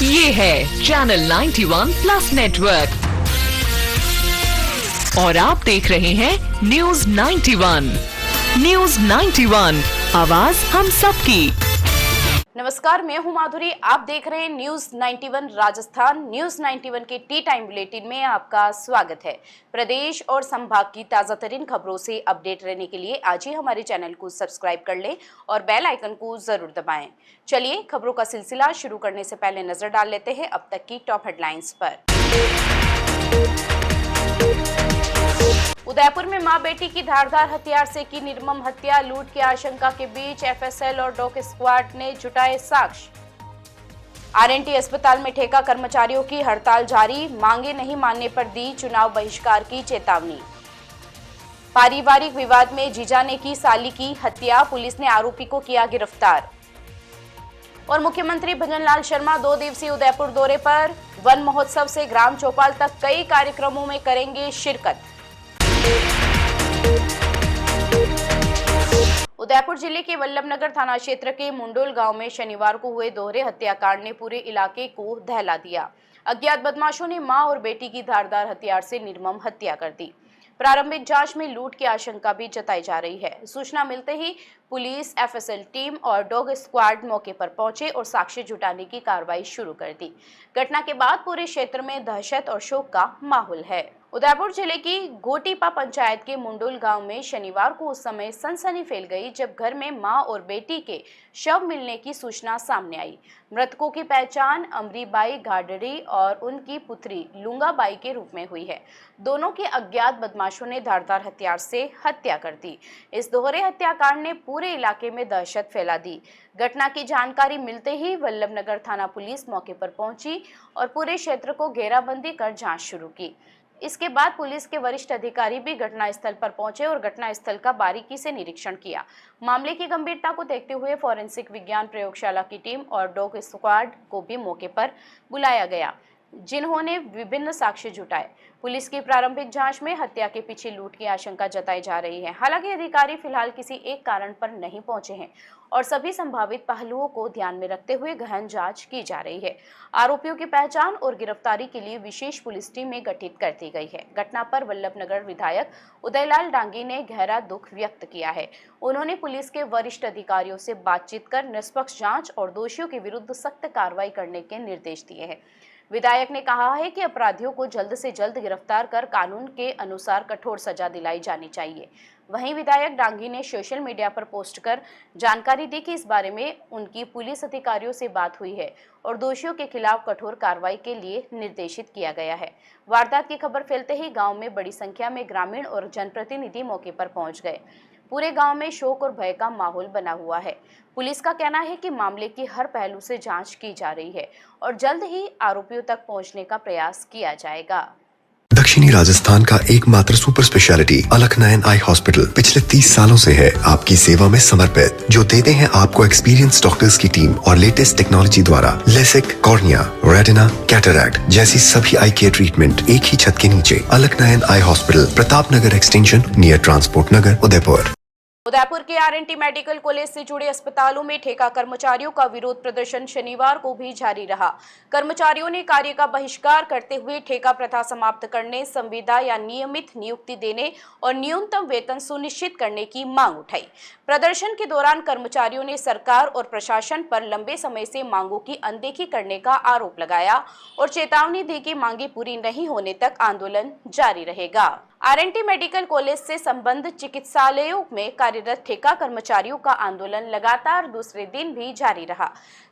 ये है channel 91 plus network और आप देख रहे हैं न्यूज 91। न्यूज 91, आवाज हम सबकी। नमस्कार, मैं हूं माधुरी। आप देख रहे हैं न्यूज 91 राजस्थान। न्यूज 91 के टी टाइम बुलेटिन में आपका स्वागत है। प्रदेश और संभाग की ताजा तरीन खबरों से अपडेट रहने के लिए आज ही हमारे चैनल को सब्सक्राइब कर लें और बेल आइकन को जरूर दबाएं। चलिए खबरों का सिलसिला शुरू करने से पहले नजर डाल लेते हैं अब तक की टॉप हेडलाइंस पर। उदयपुर में मां बेटी की धारदार हथियार से की निर्मम हत्या। लूट की आशंका के बीच एफएसएल और डॉग स्क्वाड ने जुटाए साक्ष्य। आरएनटी अस्पताल में ठेका कर्मचारियों की हड़ताल जारी। मांगे नहीं मानने पर दी चुनाव बहिष्कार की चेतावनी। पारिवारिक विवाद में जीजा ने की साली की हत्या। पुलिस ने आरोपी को किया गिरफ्तार। और मुख्यमंत्री भजनलाल शर्मा 2 दिवसीय उदयपुर दौरे पर। वन महोत्सव से ग्राम चौपाल तक कई कार्यक्रमों में करेंगे शिरकत। उदयपुर जिले के वल्लभनगर थाना क्षेत्र के मुंडोल गांव में शनिवार को हुए दोहरे हत्याकांड ने पूरे इलाके को दहला दिया। अज्ञात बदमाशों ने मां और बेटी की धारदार हथियार से निर्मम हत्या कर दी। प्रारंभिक जांच में लूट की आशंका भी जताई जा रही है। सूचना मिलते ही पुलिस, एफएसएल टीम और डॉग स्क्वाड मौके पर पहुंचे और साक्ष्य जुटाने की कार्रवाई शुरू कर दी। घटना के बाद पूरे क्षेत्र में दहशत और शोक का माहौल है। उदयपुर जिले की गोटीपा पंचायत के मुंडोल गांव में शनिवार को उस समय सनसनी फैल गई जब घर में मां और बेटी के शव मिलने की सूचना सामने आई। मृतकों की पहचान अमरीबाई गाडड़ी और उनकी पुत्री लुंगाबाई के रूप में हुई है। दोनों के अज्ञात बदमाशों ने धारदार हथियार से हत्या कर दी। इस दोहरे हत्याकांड ने पूरे इलाके में दहशत फैला दी। घटना की जानकारी मिलते ही वल्लभनगर थाना पुलिस मौके पर पहुंची और पूरे क्षेत्र को घेराबंदी कर जांच शुरू की। इसके बाद पुलिस के वरिष्ठ अधिकारी भी घटनास्थल पर पहुंचे और घटनास्थल का बारीकी से निरीक्षण किया। मामले की गंभीरता को देखते हुए फॉरेंसिक विज्ञान प्रयोगशाला की टीम और डॉग स्क्वाड को भी मौके पर बुलाया गया, जिन्होंने विभिन्न साक्ष्य जुटाए। पुलिस की प्रारंभिक जांच में हत्या के पीछे लूट की आशंका जताई जा रही है। हालांकि अधिकारी फिलहाल किसी एक कारण पर नहीं पहुंचे हैं और सभी संभावित पहलुओं को ध्यान में रखते हुए गहन जांच की जा रही है। आरोपियों की पहचान और गिरफ्तारी के लिए विशेष पुलिस टीम में गठित कर दी गई है। घटना पर वल्लभनगर विधायक उदयलाल डांगी ने गहरा दुख व्यक्त किया है। उन्होंने पुलिस के वरिष्ठ अधिकारियों से बातचीत कर निष्पक्ष जांच और दोषियों के विरुद्ध सख्त कार्रवाई करने के निर्देश दिए हैं। विधायक ने कहा है कि अपराधियों को जल्द से जल्द गिरफ्तार कर कानून के अनुसार कठोर सजा दिलाई जानी चाहिए। वहीं विधायक डांगी ने सोशल मीडिया पर पोस्ट कर जानकारी दी कि इस बारे में उनकी पुलिस अधिकारियों से बात हुई है और दोषियों के खिलाफ कठोर कार्रवाई के लिए निर्देशित किया गया है। वारदात की खबर फैलते ही गांव में बड़ी संख्या में ग्रामीण और जनप्रतिनिधि मौके पर पहुंच गए। पूरे गांव में शोक और भय का माहौल बना हुआ है। पुलिस का कहना है कि मामले की हर पहलू से जांच की जा रही है और जल्द ही आरोपियों तक पहुंचने का प्रयास किया जाएगा। दक्षिणी राजस्थान का एकमात्र सुपर स्पेशलिटी अलकनयन आई हॉस्पिटल पिछले 30 सालों से है आपकी सेवा में समर्पित, जो देते हैं आपको एक्सपीरियंस डॉक्टर्स की टीम और लेटेस्ट टेक्नोलॉजी द्वारा लेसिक, कॉर्निया, रेटिना, कैटरैक्ट जैसी सभी आई केयर ट्रीटमेंट एक ही छत के नीचे। Alaknayan eye hospital, Pratapnagar extension, near transport Nagar, Udaipur. Udaipur के आरएनटी मेडिकल कॉलेज से जुड़े अस्पतालों में ठेका कर्मचारियों का विरोध प्रदर्शन शनिवार को भी जारी रहा। कर्मचारियों ने कार्य का बहिष्कार करते हुए ठेका प्रथा समाप्त करने, संविदा या नियमित नियुक्ति देने और न्यूनतम वेतन सुनिश्चित करने की मांग उठाई। प्रदर्शन के दौरान कर्मचारियों ने सरकार और प्रशासन पर लंबे समय से मांगों की अनदेखी करने का आरोप लगाया और चेतावनी दी कि मांगे पूरी नहीं होने तक आंदोलन जारी रहेगा। आरएनटी मेडिकल कॉलेज से संबद्ध चिकित्सालयों में कार्यरत ठेका कर्मचारियों का आंदोलन लगातार दूसरे दिन भी जारी रहा।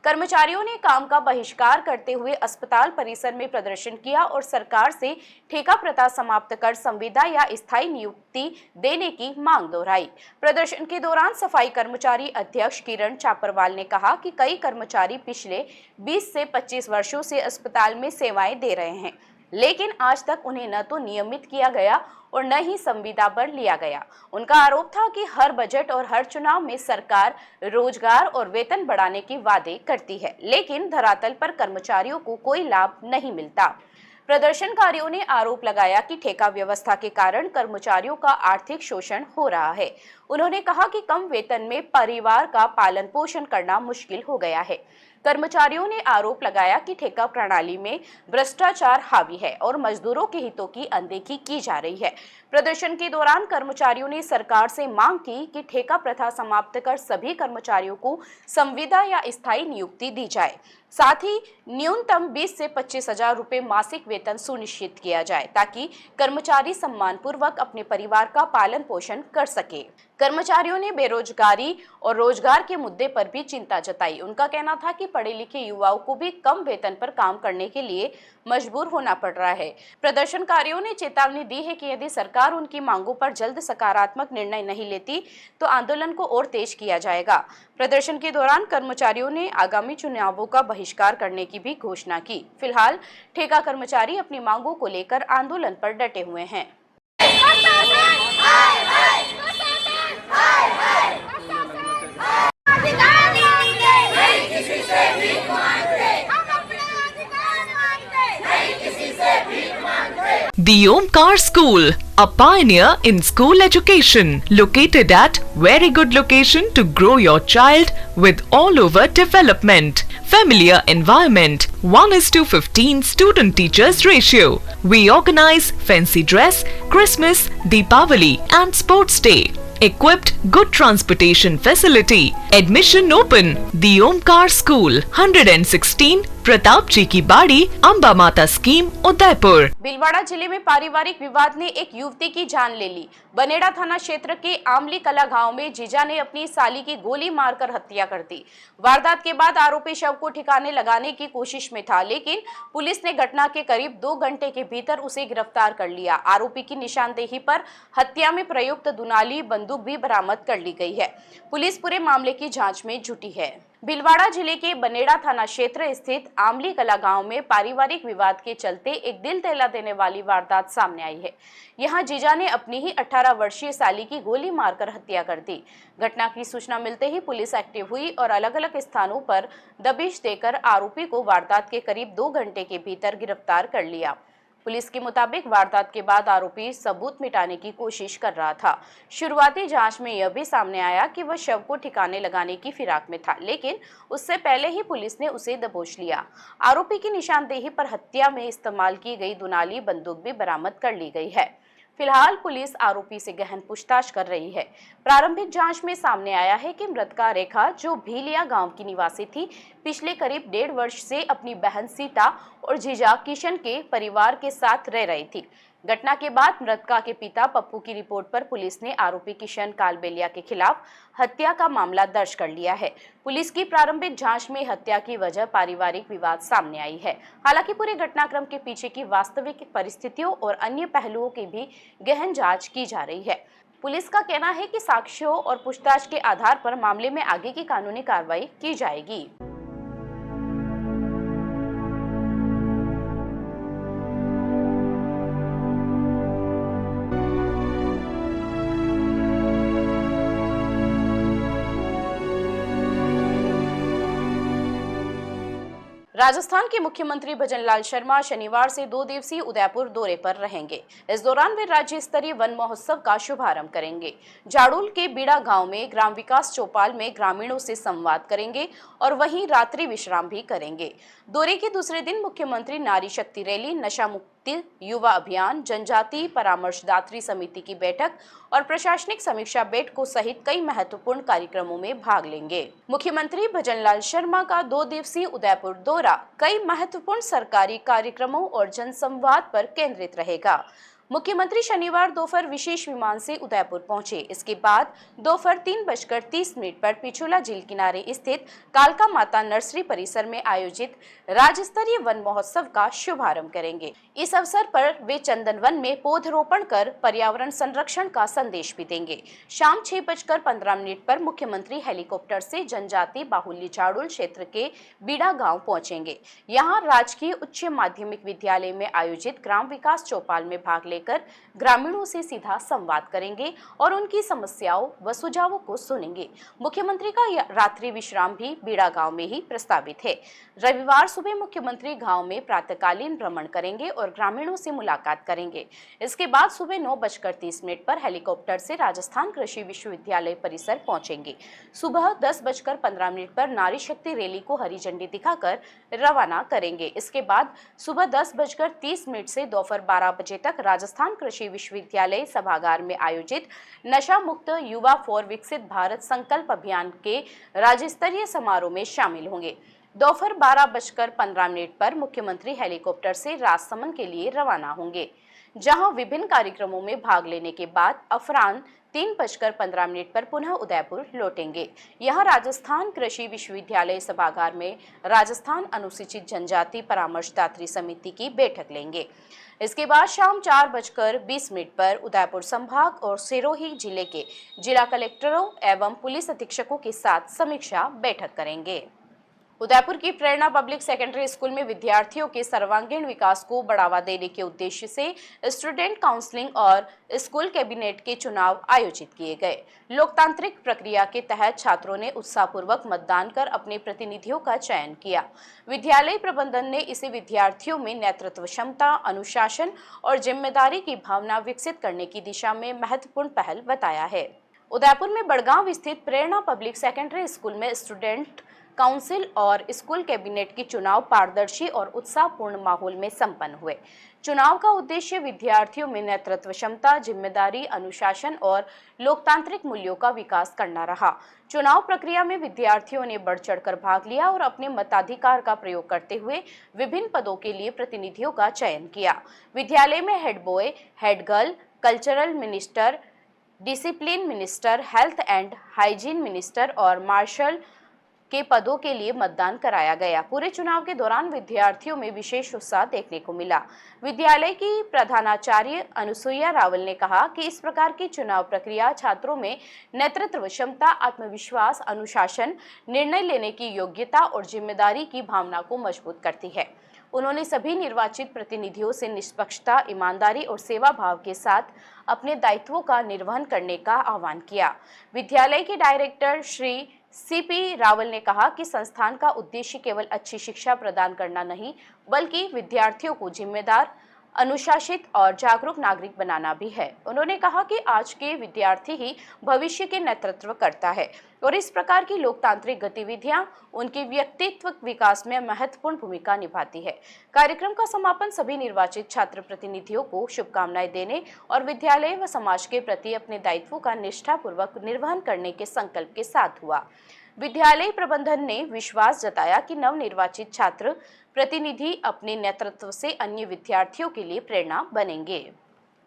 कर्मचारियों ने काम का बहिष्कार करते हुए अस्पताल परिसर में प्रदर्शन किया और सरकार से ठेका प्रथा समाप्त कर संविदा या स्थायी नियुक्ति देने की मांग दोहराई। प्रदर्शन के दौरान सफाई कर्मचारी अध्यक्ष किरण चापरवाल ने कहा कि कई कर्मचारी पिछले 20 से 25 वर्षों से अस्पताल में सेवाएं दे रहे हैं, लेकिन आज तक उन्हें न तो नियमित किया गया और न ही संविदा पर लिया गया। उनका आरोप था कि हर बजट और हर चुनाव में सरकार रोजगार और वेतन बढ़ाने के वादे करती है, लेकिन धरातल पर कर्मचारियों को कोई लाभ नहीं मिलता। प्रदर्शनकारियों ने आरोप लगाया कि ठेका व्यवस्था के कारण कर्मचारियों का आर्थिक शोषण हो रहा है। उन्होंने कहा कि कम वेतन में परिवार का पालन पोषण करना मुश्किल हो गया है। कर्मचारियों ने आरोप लगाया कि ठेका प्रणाली में भ्रष्टाचार हावी है और मजदूरों के हितों की अनदेखी की जा रही है। प्रदर्शन के दौरान कर्मचारियों ने सरकार से मांग की कि ठेका प्रथा समाप्त कर सभी कर्मचारियों को संविदा या स्थायी नियुक्ति दी जाए। साथ ही न्यूनतम 20 से 25 हजार रुपए मासिक वेतन सुनिश्चित किया जाए ताकि कर्मचारी सम्मानपूर्वक अपने परिवार का पालन पोषण कर सके। कर्मचारियों ने बेरोजगारी और रोजगार के मुद्दे पर भी चिंता जताई। उनका कहना था कि पढ़े लिखे युवाओं को भी कम वेतन पर काम करने के लिए मजबूर होना पड़ रहा है। प्रदर्शनकारियों ने चेतावनी दी है कि यदि सरकार उनकी मांगों पर जल्द सकारात्मक निर्णय नहीं लेती तो आंदोलन को और तेज किया जाएगा। प्रदर्शन के दौरान कर्मचारियों ने आगामी चुनावों का बहिष्कार करने की भी घोषणा की। फिलहाल ठेका कर्मचारी अपनी मांगों को लेकर आंदोलन पर डटे हुए हैं। The Omkar School, a pioneer in school education, located at very good location to grow your child with all over development. Familiar environment, 1:15 student teachers ratio. We organize fancy dress, Christmas, Deepavali and sports day. Equipped good transportation facility. Admission open. The Omkar School, 116 Pratap जी की बाड़ी, अंबा माता scheme, Udaipur. Bhilwara जिले में पारिवारिक विवाद ने एक युवती की जान ले ली। बनेड़ा थाना क्षेत्र के आमली कला गांव में जीजा ने अपनी साली की गोली मारकर हत्या कर दी। वारदात के बाद आरोपी शव को ठिकाने लगाने की कोशिश में था, लेकिन पुलिस ने घटना के करीब 2 घंटे के भीतर उसे गिरफ्तार कर लिया। आरोपी की निशानदेही पर हत्या में प्रयुक्त दुनाली बंदूक भी बरामद कर ली गई है। पुलिस पूरे मामले की जाँच में जुटी है। भीलवाड़ा जिले के बनेड़ा थाना क्षेत्र स्थित आमली कला गांव में पारिवारिक विवाद के चलते एक दिल दहला देने वाली वारदात सामने आई है। यहां जीजा ने अपनी ही 18 वर्षीय साली की गोली मारकर हत्या कर दी। घटना की सूचना मिलते ही पुलिस एक्टिव हुई और अलग अलग स्थानों पर दबिश देकर आरोपी को वारदात के करीब 2 घंटे के भीतर गिरफ्तार कर लिया। पुलिस के मुताबिक वारदात के बाद आरोपी सबूत मिटाने की कोशिश कर रहा था। शुरुआती जांच में यह भी सामने आया कि वह शव को ठिकाने लगाने की फिराक में था, लेकिन उससे पहले ही पुलिस ने उसे दबोच लिया। आरोपी की निशानदेही पर हत्या में इस्तेमाल की गई दुनाली बंदूक भी बरामद कर ली गई है। फिलहाल पुलिस आरोपी से गहन पूछताछ कर रही है। प्रारंभिक जांच में सामने आया है कि मृतका रेखा, जो भीलिया गांव की निवासी थी, पिछले करीब 1.5 वर्ष से अपनी बहन सीता और जीजा किशन के परिवार के साथ रह रही थी। घटना के बाद मृतका के पिता पप्पू की रिपोर्ट पर पुलिस ने आरोपी किशन कालबेलिया के खिलाफ हत्या का मामला दर्ज कर लिया है। पुलिस की प्रारंभिक जांच में हत्या की वजह पारिवारिक विवाद सामने आई है। हालांकि पूरे घटनाक्रम के पीछे की वास्तविक परिस्थितियों और अन्य पहलुओं की भी गहन जांच की जा रही है। पुलिस का कहना है कि साक्ष्यों और पूछताछ के आधार पर मामले में आगे की कानूनी कार्रवाई की जाएगी। राजस्थान के मुख्यमंत्री भजनलाल शर्मा शनिवार से 2 दिवसीय उदयपुर दौरे पर रहेंगे। इस दौरान वे राज्य स्तरीय वन महोत्सव का शुभारंभ करेंगे। जाडोल के बीड़ा गांव में ग्राम विकास चौपाल में ग्रामीणों से संवाद करेंगे और वहीं रात्रि विश्राम भी करेंगे। दौरे के दूसरे दिन मुख्यमंत्री नारी शक्ति रैली, नशा मुक्ति युवा अभियान, जनजाति परामर्शदात्री समिति की बैठक और प्रशासनिक समीक्षा बैठकों सहित कई महत्वपूर्ण कार्यक्रमों में भाग लेंगे। मुख्यमंत्री भजनलाल शर्मा का 2 दिवसीय उदयपुर दौरा कई महत्वपूर्ण सरकारी कार्यक्रमों और जनसंवाद पर केंद्रित रहेगा। मुख्यमंत्री शनिवार दोपहर विशेष विमान से उदयपुर पहुंचे। इसके बाद दोपहर 3:30 पर पिछोला झील किनारे स्थित कालका माता नर्सरी परिसर में आयोजित राज्य स्तरीय वन महोत्सव का शुभारंभ करेंगे। इस अवसर पर वे चंदन वन में पौधरोपण कर पर्यावरण संरक्षण का संदेश भी देंगे। शाम 6:15 पर मुख्यमंत्री हेलीकॉप्टर से जनजाति बाहुल्य जाडोल क्षेत्र के बीड़ा गांव पहुंचेंगे। यहां राजकीय उच्च माध्यमिक विद्यालय में आयोजित ग्राम विकास चौपाल में भाग लेकर लेकर ग्रामीणों से सीधा संवाद करेंगे और उनकी समस्याओं व सुझावों को सुनेंगे। मुख्यमंत्री का रात्रि विश्राम भी बीड़ा गांव में ही प्रस्तावित है। रविवार सुबह मुख्यमंत्री गांव में प्रातःकालीन भ्रमण करेंगे और ग्रामीणों से मुलाकात करेंगे। इसके बाद सुबह 9:30 पर हेलीकॉप्टर से राजस्थान कृषि विश्वविद्यालय परिसर पहुंचेंगे। सुबह 10:15 पर नारी शक्ति रैली को हरी झंडी दिखाकर रवाना करेंगे। इसके बाद सुबह 10:30 से दोपहर 12 बजे तक राजस्थान कृषि विश्वविद्यालय सभागार में आयोजित नशा मुक्त युवा फॉर विकसित भारत संकल्प अभियान के राज्य स्तरीय समारोह में शामिल होंगे। दोपहर 12:15 पर मुख्यमंत्री हेलीकॉप्टर से राजसमंद के लिए रवाना होंगे, जहां विभिन्न कार्यक्रमों में भाग लेने के बाद अपराह्न 3:15 पर पुनः उदयपुर लौटेंगे। यहां राजस्थान कृषि विश्वविद्यालय सभागार में राजस्थान अनुसूचित जनजाति परामर्शदात्री समिति की बैठक लेंगे। इसके बाद शाम 4:20 पर उदयपुर संभाग और सिरोही जिले के जिला कलेक्टरों एवं पुलिस अधीक्षकों के साथ समीक्षा बैठक करेंगे। उदयपुर की प्रेरणा पब्लिक सेकेंडरी स्कूल में विद्यार्थियों के सर्वांगीण विकास को बढ़ावा देने के उद्देश्य से स्टूडेंट काउंसलिंग और स्कूल कैबिनेट के चुनाव आयोजित किए गए। लोकतांत्रिक प्रक्रिया के तहत छात्रों ने उत्साहपूर्वक मतदान कर अपने प्रतिनिधियों का चयन किया। विद्यालय प्रबंधन ने इसे विद्यार्थियों में नेतृत्व क्षमता, अनुशासन और जिम्मेदारी की भावना विकसित करने की दिशा में महत्वपूर्ण पहल बताया है। उदयपुर में बड़गांव स्थित प्रेरणा पब्लिक सेकेंडरी स्कूल में स्टूडेंट काउंसिल और स्कूल कैबिनेट की चुनाव पारदर्शी और उत्साहपूर्ण माहौल में संपन्न हुए। चुनाव का उद्देश्य विद्यार्थियों में नेतृत्व क्षमता, जिम्मेदारी, अनुशासन और लोकतांत्रिक मूल्यों का विकास करना रहा। चुनाव प्रक्रिया में विद्यार्थियों ने बढ़ चढ़कर भाग लिया और अपने मताधिकार का प्रयोग करते हुए विभिन्न पदों के लिए प्रतिनिधियों का चयन किया। विद्यालय में head boy, head girl, cultural minister, discipline minister, health and hygiene minister और मार्शल के पदों के लिए मतदान कराया गया। पूरे चुनाव के दौरान विद्यार्थियों में विशेष उत्साह देखने को मिला। विद्यालय की प्रधानाचार्य अनुसुईया रावल ने कहा कि इस प्रकार की चुनाव प्रक्रिया छात्रों में नेतृत्व क्षमता, आत्मविश्वास, अनुशासन, निर्णय लेने की योग्यता और जिम्मेदारी की भावना को मजबूत करती है। उन्होंने सभी निर्वाचित प्रतिनिधियों से निष्पक्षता, ईमानदारी और सेवा भाव के साथ अपने दायित्वों का निर्वहन करने का आह्वान किया। विद्यालय के डायरेक्टर श्री सीपी रावल ने कहा कि संस्थान का उद्देश्य केवल अच्छी शिक्षा प्रदान करना नहीं, बल्कि विद्यार्थियों को जिम्मेदार, अनुशासित और जागरूक नागरिक बनाना भी है। उन्होंने कहा कि आज के विद्यार्थी ही भविष्य के नेतृत्व करता है और इस प्रकार की लोकतांत्रिक गतिविधियां उनके व्यक्तित्व विकास में महत्वपूर्ण भूमिका निभाती है। कार्यक्रम का समापन सभी निर्वाचित छात्र प्रतिनिधियों को शुभकामनाएं देने और विद्यालय व समाज के प्रति अपने दायित्वों का निष्ठापूर्वक निर्वहन करने के संकल्प के साथ हुआ। विद्यालय प्रबंधन ने विश्वास जताया कि नवनिर्वाचित छात्र प्रतिनिधि अपने नेतृत्व से अन्य विद्यार्थियों के लिए प्रेरणा बनेंगे।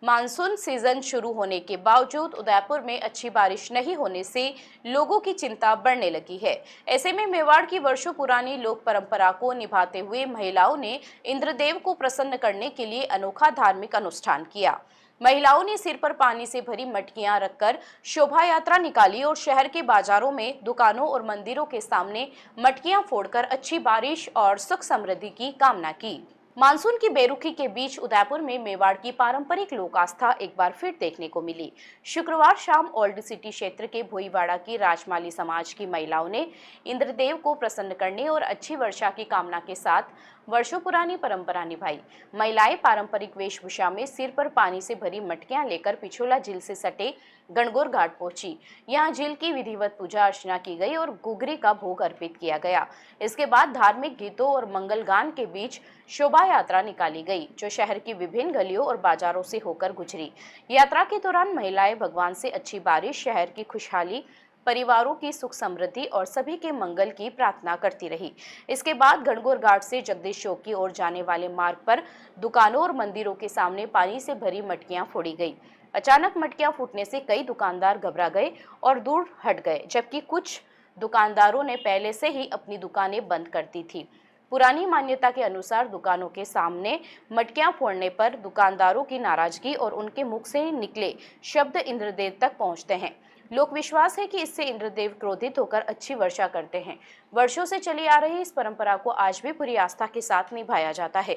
मानसून सीजन शुरू होने के बावजूद उदयपुर में अच्छी बारिश नहीं होने से लोगों की चिंता बढ़ने लगी है। ऐसे में मेवाड़ की वर्षों पुरानी लोक परंपरा को निभाते हुए महिलाओं ने इंद्रदेव को प्रसन्न करने के लिए अनोखा धार्मिक अनुष्ठान किया। महिलाओं ने सिर पर पानी से भरी मटकियां रखकर शोभा यात्रा निकाली और शहर के बाजारों में, दुकानों और मंदिरों के सामने मटकियां फोड़कर अच्छी बारिश और सुख समृद्धि की कामना की। मानसून की बेरुखी के बीच उदयपुर में मेवाड़ की पारंपरिक लोक आस्था एक बार फिर देखने को मिली। शुक्रवार शाम ओल्ड सिटी क्षेत्र के भोईवाड़ा की राजमाली समाज की महिलाओं ने इंद्रदेव को प्रसन्न करने और अच्छी वर्षा की कामना के साथ वर्षों पुरानी परंपरा निभाई। महिलाएं पारंपरिक वेशभूषा में सिर पर पानी से भरी मटकियां लेकर पिछोला झील से सटे गणगौर घाट पहुंची। यहां झील की विधिवत पूजा अर्चना की गई और गुगरी का भोग अर्पित किया गया। इसके बाद धार्मिक गीतों और मंगल गान के बीच शोभा यात्रा निकाली गई, जो शहर की विभिन्न गलियों और बाजारों से होकर गुजरी। यात्रा के दौरान महिलाएं भगवान से अच्छी बारिश, शहर की खुशहाली, परिवारों की सुख समृद्धि और सभी के मंगल की प्रार्थना करती रही। इसके बाद गणगौर घाट से जगदीश चौक की ओर जाने वाले मार्ग पर दुकानों और मंदिरों के सामने पानी से भरी मटकियां फोड़ी गई। अचानक मटकियां फूटने से कई दुकानदार घबरा गए और दूर हट गए, जबकि कुछ दुकानदारों ने पहले से ही अपनी दुकानें बंद कर दी थी। पुरानी मान्यता के अनुसार दुकानों के सामने मटकियां फोड़ने पर दुकानदारों की नाराजगी और उनके मुख से निकले शब्द इंद्रदेव तक पहुंचते हैं। लोक विश्वास है कि इससे इंद्रदेव क्रोधित होकर अच्छी वर्षा करते हैं। वर्षों से चली आ रही इस परंपरा को आज भी पूरी आस्था के साथ निभाया जाता है।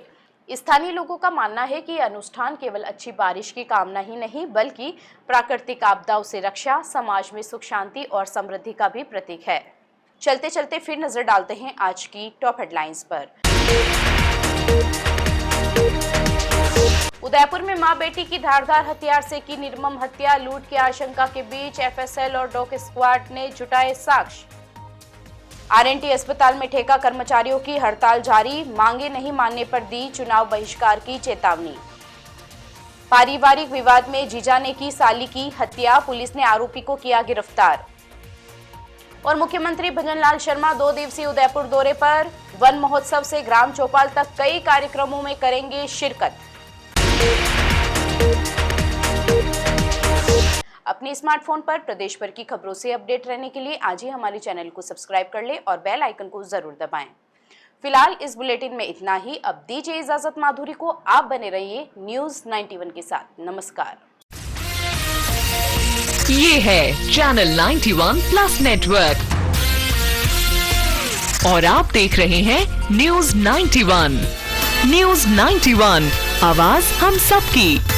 स्थानीय लोगों का मानना है कि यह अनुष्ठान केवल अच्छी बारिश की कामना ही नहीं बल्कि प्राकृतिक आपदाओं से रक्षा, समाज में सुख शांति और समृद्धि का भी प्रतीक है। चलते चलते फिर नजर डालते हैं आज की टॉप हेडलाइंस पर। उदयपुर में मां बेटी की धारदार हथियार से की निर्मम हत्या। लूट की आशंका के बीच एफएसएल और डॉग स्क्वाड ने जुटाए साक्ष्य। आरएनटी अस्पताल में ठेका कर्मचारियों की हड़ताल जारी। मांगे नहीं मानने पर दी चुनाव बहिष्कार की चेतावनी। पारिवारिक विवाद में जीजा ने की साली की हत्या। पुलिस ने आरोपी को किया गिरफ्तार। और मुख्यमंत्री भजनलाल शर्मा 2 दिवसीय उदयपुर दौरे पर। वन महोत्सव से ग्राम चौपाल तक कई कार्यक्रमों में करेंगे शिरकत। अपने स्मार्टफोन पर प्रदेश भर की खबरों से अपडेट रहने के लिए आज ही हमारे चैनल को सब्सक्राइब कर लें और बेल आइकन को जरूर दबाएं। फिलहाल इस बुलेटिन में इतना ही। अब दीजिए इजाजत माधुरी को। आप बने रहिए न्यूज़ 91 के साथ। नमस्कार। ये है चैनल 91 प्लस नेटवर्क और आप देख रहे हैं न्यूज़ 91। न्यूज़ 91, आवाज हम सबकी।